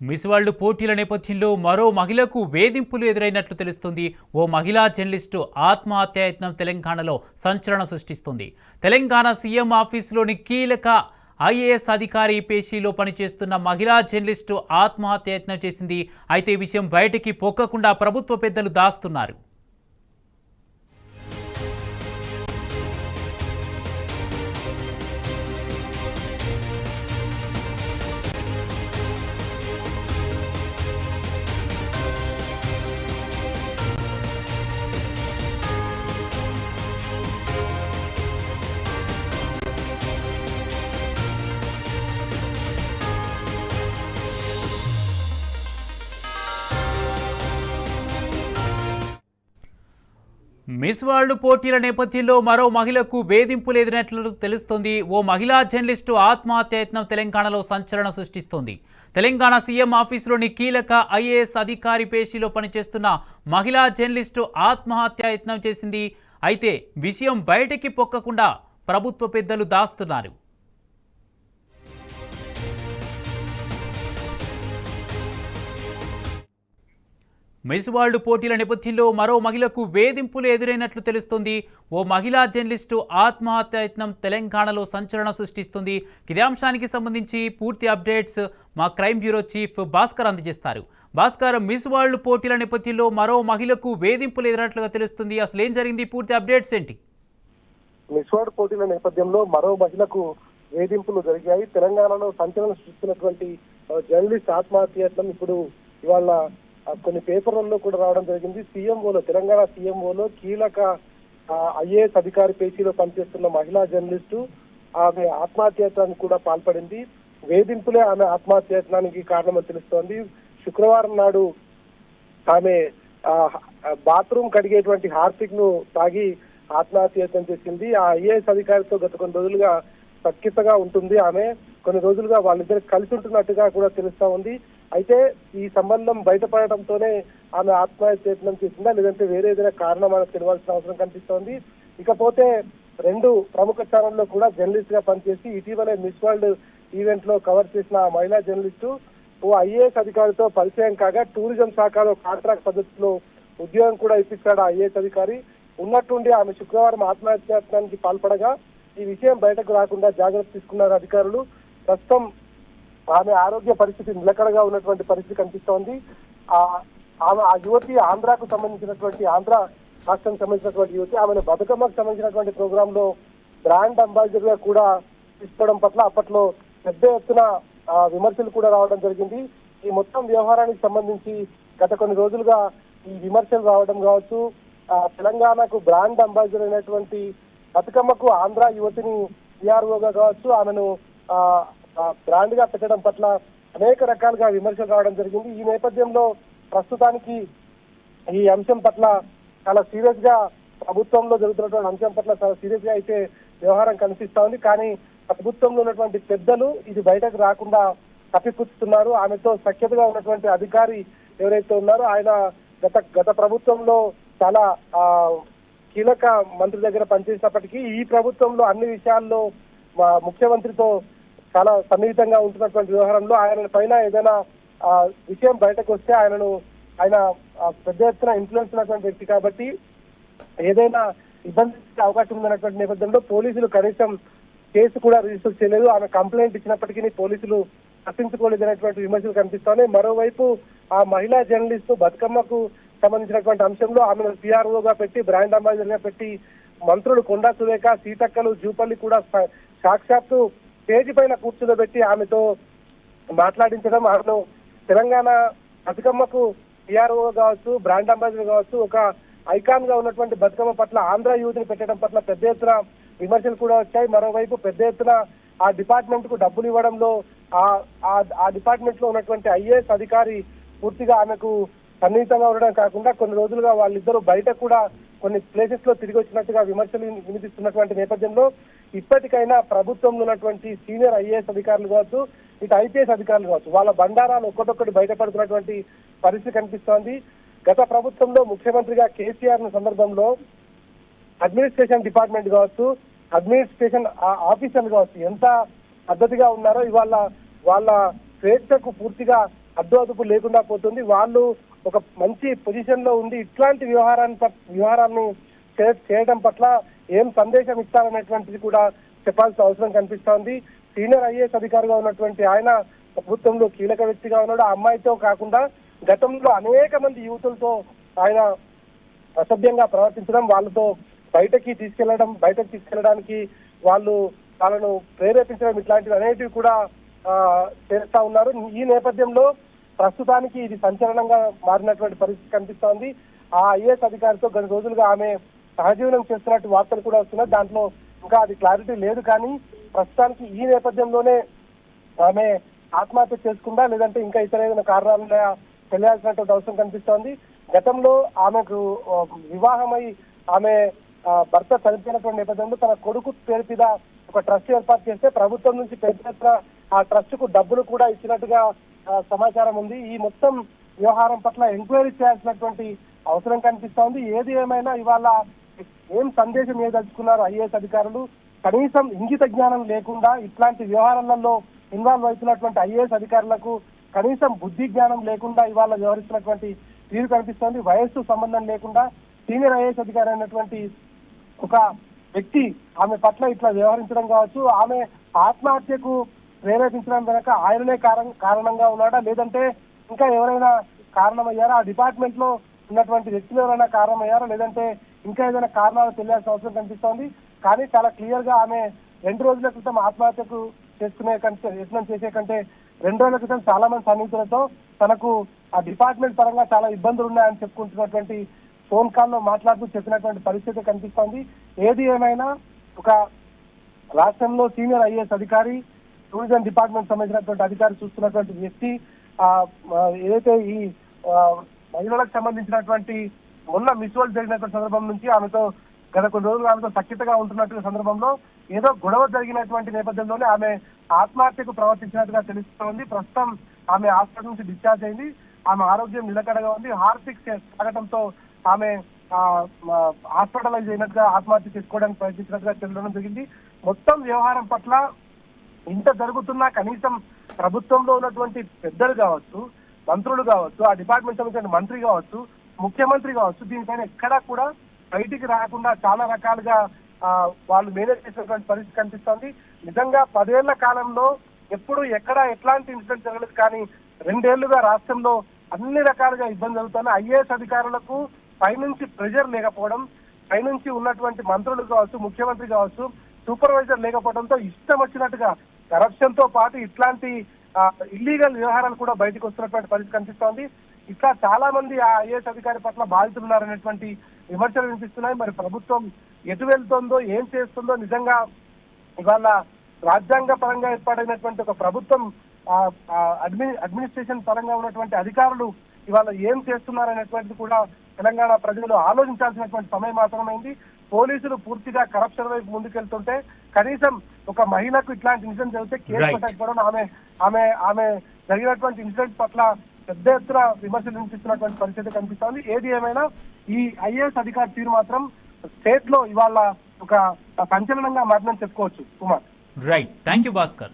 Miss world పోటీల నేపథ్యంలో మరో మహిళకు వేధింపులు ఎదురైనట్లు తెలుస్తుంది. ఓ మహిళా జర్నలిస్టు ఆత్మహత్యాయత్నం తెలంగాణలో సంచలనం సృష్టిస్తుంది. తెలంగాణ సీఎం ఆఫీసులోని కీలక ఐఏఎస్ అధికారి పేషీలో పనిచేస్తున్న మహిళా జర్నలిస్టు ఆత్మహత్యాయత్నం చేసింది. అయితే ఈ విషయం బయటికి పొక్కకుండా ప్రభుత్వ పెద్దలు దాస్తున్నారు. మిస్ వరల్డ్ పోటీల నేపథ్యంలో మరో మహిళకు వేధింపులు ఎదురైనట్లు తెలుస్తోంది. ఓ మహిళా జర్నలిస్టు ఆత్మహత్యాయత్నం తెలంగాణలో సంచలనం సృష్టిస్తోంది. తెలంగాణ సీఎం ఆఫీసులోని కీలక ఐఏఎస్ అధికారి పేషీలో పనిచేస్తున్న మహిళా జర్నలిస్టు ఆత్మహత్యాయత్నం చేసింది. అయితే విషయం బయటికి పొక్కకుండా ప్రభుత్వ పెద్దలు దాస్తున్నారు. మిస్ వరల్డ్ పోటీల నేపథ్యంలో మరో మహిళకు వేధింపులు ఎదురైనట్లు తెలుస్తుంది. ఓ మహిళా జర్నలిస్టు ఆత్మహత్యాయత్నం తెలంగాణలో సంచలనం సృష్టిస్తుంది. ఇదే అంశానికి సంబంధించి పూర్తి అప్డేట్స్ మా క్రైమ్ బ్యూరో చీఫ్ భాస్కర్ అందజేస్తారు. భాస్కర్, మిస్ వరల్డ్ పోటీల నేపథ్యంలో మరో మహిళకు వేధింపులు ఎదురైనట్లుగా తెలుస్తుంది. అసలు ఏం జరిగింది? పూర్తి అప్డేట్స్ ఏంటి? మిస్ వరల్డ్ పోటీల నేపథ్యంలో మరో మహిళకు వేధింపులు జరిగాయి. తెలంగాణలో సంచలనం సృష్టిస్తున్నటువంటి జర్నలిస్ట్ ఆత్మహత్యాయత్నం ఇప్పుడు ఇవాళ కొన్ని పేపర్లలో కూడా రావడం జరిగింది. సీఎంఓలో, తెలంగాణ సీఎంఓలో కీలక ఐఏఎస్ అధికారి పేషీలో పనిచేస్తున్న మహిళా జర్నలిస్టు ఆమె ఆత్మహత్యాయత్నానికి కూడా పాల్పడింది. వేధింపులే ఆమె ఆత్మహత్యాయత్నానికి కారణమని తెలుస్తోంది. శుక్రవారం నాడు ఆమె బాత్రూమ్ కడిగేటువంటి హార్పిక్ ను తాగి ఆత్మహత్యాయత్నం చేసింది. ఆ ఐఏఎస్ అధికారితో గత కొన్ని రోజులుగా సఖ్యతగా ఉంటుంది. ఆమె కొన్ని రోజులుగా వాళ్ళిద్దరు కలిసి ఉంటున్నట్టుగా కూడా తెలుస్తా ఉంది. అయితే ఈ సంబంధం బయటపడటంతోనే ఆమె ఆత్మహత్యాయత్నం చేసిందా, లేదంటే వేరే ఏదైనా కారణం ఆమె తెలియాల్సిన అవసరం కనిపిస్తోంది. ఇకపోతే రెండు ప్రముఖ ఛానల్లో కూడా జర్నలిస్ట్ గా పనిచేసి ఇటీవలే మిస్ వరల్డ్ ఈవెంట్ లో కవర్ చేసిన ఆ మహిళా జర్నలిస్టు ఓ ఐఏఎస్ అధికారితో పరిచయం కాగా టూరిజం శాఖలో కాంట్రాక్ట్ పద్ధతిలో ఉద్యోగం కూడా ఇప్పించాడు ఆ ఐఏఎస్ అధికారి. ఉన్నట్టుండి ఆమె శుక్రవారం ఆత్మహత్యాయత్నానికి పాల్పడగా ఈ విషయం బయటకు రాకుండా జాగ్రత్త తీసుకున్నారు అధికారులు. ప్రస్తుతం ఆమె ఆరోగ్య పరిస్థితి నిలకడగా ఉన్నటువంటి పరిస్థితి కనిపిస్తోంది. ఆమె ఆ యువతి ఆంధ్రాకు సంబంధించినటువంటి, ఆంధ్ర రాష్ట్రానికి సంబంధించినటువంటి యువతి. ఆమెను బతుకమ్మకు సంబంధించినటువంటి ప్రోగ్రామ్ లో బ్రాండ్ అంబాసిడర్ గా కూడా తీసుకోవడం పట్ల అప్పట్లో పెద్ద ఎత్తున విమర్శలు కూడా రావడం జరిగింది. ఈ మొత్తం వ్యవహారానికి సంబంధించి గత కొన్ని రోజులుగా ఈ విమర్శలు రావడం కావచ్చు, తెలంగాణకు బ్రాండ్ అంబాసిడర్ అయినటువంటి బతుకమ్మకు ఆంధ్ర యువతిని పిఆర్ఓగా కావచ్చు, ఆమెను బ్రాండ్ గా పెట్టడం పట్ల అనేక రకాలుగా విమర్శలు రావడం జరిగింది. ఈ నేపథ్యంలో ప్రస్తుతానికి ఈ అంశం పట్ల చాలా సీరియస్ గా, ప్రభుత్వంలో జరుగుతున్నటువంటి అంశం పట్ల చాలా సీరియస్ గా అయితే వ్యవహారం కనిపిస్తా ఉంది. కానీ ప్రభుత్వంలో ఉన్నటువంటి పెద్దలు ఇది బయటకు రాకుండా తప్పిపుచ్చుతున్నారు. ఆమెతో సఖ్యతగా ఉన్నటువంటి అధికారి ఎవరైతే ఉన్నారో ఆయన గత ప్రభుత్వంలో చాలా కీలక మంత్రి దగ్గర పనిచేసినప్పటికీ ఈ ప్రభుత్వంలో అన్ని విషయాల్లో ముఖ్యమంత్రితో చాలా సన్నిహితంగా ఉంటున్నటువంటి వ్యవహారంలో ఆయన పైన ఏదైనా విషయం బయటకు వస్తే ఆయన పెద్ద ఎత్తున ఇన్ఫ్లుయెన్స్ ఉన్నటువంటి వ్యక్తి కాబట్టి ఏదైనా ఇబ్బంది అవకాశం ఉందన్నటువంటి నేపథ్యంలో పోలీసులు కనీసం కేసు కూడా రిజిస్టర్ చేయలేదు. ఆమె కంప్లైంట్ ఇచ్చినప్పటికీ పోలీసులు పట్టించుకోలేదు అనేటువంటి విమర్శలు కనిపిస్తున్నాయి. మరోవైపు ఆ మహిళా జర్నలిస్టు బతుకమ్మకు సంబంధించినటువంటి అంశంలో ఆమెను పిఆర్ఓగా పెట్టి, బ్రాండ్ అంబాసిడర్ గా పెట్టి మంత్రులు కొండా సురేఖ, సీతక్కలు, జూపల్లి కూడా సాక్షాత్తు స్టేజ్ పైన కూర్చోబెట్టి ఆమెతో మాట్లాడించడం, ఆమెను తెలంగాణ బతుకమ్మకు పిఆర్ఓ కావచ్చు, బ్రాండ్ అంబాసిడర్ కావచ్చు, ఒక ఐకాన్ గా ఉన్నటువంటి బతుకమ్మ పట్ల ఆంధ్ర యూత్ని పెట్టడం పట్ల పెద్ద ఎత్తున విమర్శలు కూడా వచ్చాయి. మరోవైపు పెద్ద ఎత్తున ఆ డిపార్ట్మెంట్ కు డబ్బులు ఇవ్వడంలో ఆ డిపార్ట్మెంట్ లో ఉన్నటువంటి ఐఏఎస్ అధికారి పూర్తిగా ఆమెకు సన్నిహితంగా ఉండడం కాకుండా కొన్ని రోజులుగా వాళ్ళిద్దరూ బయట కూడా కొన్ని ప్లేసెస్ లో తిరిగి వచ్చినట్టుగా విమర్శలు వినిపిస్తున్నటువంటి నేపథ్యంలో ఇప్పటికైనా ప్రభుత్వంలో ఉన్నటువంటి సీనియర్ ఐఏఎస్ అధికారులు కావచ్చు, ఇటు ఐపీఎస్ అధికారులు కావచ్చు, వాళ్ళ బండారాలు ఒక్కొక్కటి బయటపడుతున్నటువంటి పరిస్థితి కనిపిస్తోంది. గత ప్రభుత్వంలో ముఖ్యమంత్రిగా కేసీఆర్ సందర్భంలో అడ్మినిస్ట్రేషన్ డిపార్ట్మెంట్ కావచ్చు, అడ్మినిస్ట్రేషన్ ఆఫీసర్లు కావచ్చు ఎంత పద్ధతిగా ఉన్నారో ఇవాళ వాళ్ళ స్వేచ్ఛకు పూర్తిగా అడ్డు అదుపు లేకుండా పోతుంది. వాళ్ళు ఒక మంచి పొజిషన్ లో ఉండి ఇట్లాంటి వ్యవహారాన్ని చేయడం పట్ల ఏం సందేశం ఇస్తారనేటువంటిది కూడా చెప్పాల్సిన అవసరం కనిపిస్తోంది. సీనియర్ ఐఏఎస్ అధికారిగా ఉన్నటువంటి ఆయన ప్రభుత్వంలో కీలక వ్యక్తిగా ఉన్నాడు. ఆ అమ్మాయితో కాకుండా గతంలో అనేక మంది యువతులతో ఆయన అసభ్యంగా ప్రవర్తించడం, వాళ్ళతో బయటకు తీసుకెళ్లడానికి వాళ్ళను ప్రేరేపించడం ఇట్లాంటివి అనేటివి కూడా చేస్తా ఉన్నారు. ఈ నేపథ్యంలో ప్రస్తుతానికి ఇది సంచలనంగా మారినటువంటి పరిస్థితి కనిపిస్తోంది. ఆ ఐఏఎస్ అధికారితో గత రోజులుగా ఆమె సహజీవనం చేస్తున్నట్టు వార్తలు కూడా వస్తున్నాయి. దాంట్లో ఇంకా అది క్లారిటీ లేదు. కానీ ప్రస్తుతానికి ఈ నేపథ్యంలోనే ఆమె ఆత్మహత్య చేసుకుందా లేదంటే ఇంకా ఇతర ఏదైనా కారణాలు తెలియాల్సినటువంటి అవసరం కనిపిస్తోంది. గతంలో ఆమెకు వివాహమై ఆమె భర్త చనిపోయినటువంటి నేపథ్యంలో తన కొడుకు పేరు మీద ఒక ట్రస్ట్ ఏర్పాటు చేస్తే ప్రభుత్వం నుంచి పెద్ద ఎత్తున ఆ ట్రస్ట్ కు డబ్బులు కూడా ఇచ్చినట్టుగా సమాచారం ఉంది. ఈ మొత్తం వ్యవహారం పట్ల ఎంక్వైరీ చేయాల్సినటువంటి అవసరం కనిపిస్తోంది. ఏది ఏమైనా ఇవాళ ఏం సందేశం ఏదలుచుకున్నారు ఐఏఎస్ అధికారులు? కనీసం ఇంగిత జ్ఞానం లేకుండా ఇట్లాంటి వ్యవహారాలలో ఇన్వాల్వ్ అవుతున్నటువంటి ఐఏఎస్ అధికారులకు కనీసం బుద్ధి జ్ఞానం లేకుండా ఇవాళ వ్యవహరిస్తున్నటువంటి తీరు కనిపిస్తోంది. వయస్సు సంబంధం లేకుండా సీనియర్ ఐఏఎస్ అధికారి అయినటువంటి ఒక వ్యక్తి ఆమె పట్ల ఇట్లా వ్యవహరించడం కావచ్చు, ఆమె ఆత్మహత్యకు ప్రేరేపించడం వెనక ఆయననే కారణంగా ఉన్నాడా లేదంటే ఇంకా ఎవరైనా కారణమయ్యారా, ఆ డిపార్ట్మెంట్ లో ఉన్నటువంటి వ్యక్తులు ఎవరైనా కారణమయ్యారా లేదంటే ఇంకా ఏదైనా కారణాలు తెలియాల్సిన అవసరం కనిపిస్తోంది. కానీ చాలా క్లియర్ గా ఆమె 2 రోజుల క్రితం ఆత్మహత్యకు యత్నం చేసే కంటే 2 రోజుల క్రితం చాలా మంది సన్నిహితులతో తనకు ఆ డిపార్ట్మెంట్ పరంగా చాలా ఇబ్బందులు ఉన్నాయని చెప్పుకుంటున్నటువంటి ఫోన్ కాల్లో మాట్లాడుతూ చెప్పినటువంటి పరిస్థితి కనిపిస్తోంది. ఏది ఏమైనా ఒక రాష్ట్రంలో సీనియర్ ఐఏఎస్ అధికారి, టూరిజం డిపార్ట్మెంట్ సంబంధించినటువంటి అధికారి చూస్తున్నటువంటి వ్యక్తి ఏదైతే ఈ మహిళలకు సంబంధించినటువంటి మొన్న మిస్ వరల్డ్ జరిగినటువంటి సందర్భం నుంచి ఆమెతో గత కొన్ని రోజులు ఆమెతో సఖ్యతగా ఉంటున్నటువంటి సందర్భంలో ఏదో గొడవ జరిగినటువంటి నేపథ్యంలోనే ఆమె ఆత్మహత్యకు ప్రవర్తించినట్టుగా తెలుస్తోంది. ప్రస్తుతం ఆమె హాస్పిటల్ నుంచి డిశ్చార్జ్ అయింది. ఆమె ఆరోగ్యం నిలకడగా ఉంది. హార్ట్ పిక్ తాగడంతో ఆమె హాస్పిటలైజ్ అయినట్టుగా ఆత్మహత్య చేసుకోవడానికి ప్రయత్నించినట్టుగా తెలియడం జరిగింది. మొత్తం వ్యవహారం పట్ల ఇంత జరుగుతున్నా కనీసం ప్రభుత్వంలో ఉన్నటువంటి పెద్దలు కావచ్చు, మంత్రులు కావచ్చు, ఆ డిపార్ట్మెంట్ సంబంధించిన మంత్రి కావచ్చు, ముఖ్యమంత్రి కావచ్చు, దీనిపైన ఎక్కడా కూడా బయటికి రాకుండా చాలా రకాలుగా వాళ్ళు మేనేజ్ చేసినటువంటి పరిస్థితి కనిపిస్తోంది. నిజంగా 10 ఏళ్ల కాలంలో ఎప్పుడు ఎక్కడ ఎట్లాంటి ఇన్సిడెంట్ జరగలేదు. కానీ 2 ఏళ్లుగా రాష్ట్రంలో అన్ని రకాలుగా ఇబ్బంది జరుగుతున్నాయి. ఐఏఎస్ అధికారులకు పైనుంచి ప్రెషర్ లేకపోవడం, పైనుంచి ఉన్నటువంటి మంత్రులు కావచ్చు, ముఖ్యమంత్రి కావచ్చు, సూపర్వైజర్ లేకపోవడంతో ఇష్టం వచ్చినట్టుగా కరప్షన్ తో పాటు ఇట్లాంటి ఇల్లీగల్ వ్యవహారాలు కూడా బయటకు వస్తున్నటువంటి పరిస్థితి కనిపిస్తోంది. ఇట్లా చాలా మంది ఆ ఐఏఎస్ అధికారి పట్ల బాధితులున్నారనేటువంటి విమర్శలు వినిపిస్తున్నాయి. మరి ప్రభుత్వం ఎటు వెళ్తుందో, ఏం చేస్తుందో, నిజంగా ఇవాళ రాజ్యాంగ పరంగా ఏర్పాటైనటువంటి ఒక ప్రభుత్వం అడ్మినిస్ట్రేషన్ పరంగా ఉన్నటువంటి అధికారులు ఇవాళ ఏం చేస్తున్నారనేటువంటిది కూడా తెలంగాణ ప్రజలు ఆలోచించాల్సినటువంటి సమయం మాత్రమైంది. పోలీసులు పూర్తిగా కరప్షన్ వైపు ముందుకెళ్తుంటే కనీసం ఒక మహిళకు ఇట్లాంటి ఇన్సిడెంట్ జరిగితే కేసు పెట్టకపోవడం, ఆమె జరిగినటువంటి ఇన్సిడెంట్ పట్ల పెద్ద ఎత్తున విమర్శలు వినిపిస్తున్నటువంటి పరిస్థితి కనిపిస్తోంది. ఏది ఏమైనా ఈ ఐఏఎస్ అధికారి తీరు మాత్రం స్టేట్ లో ఇవాళ ఒక సంచలనంగా మారిందని చెప్పుకోవచ్చు. Kumar, right, thank you Bhaskar.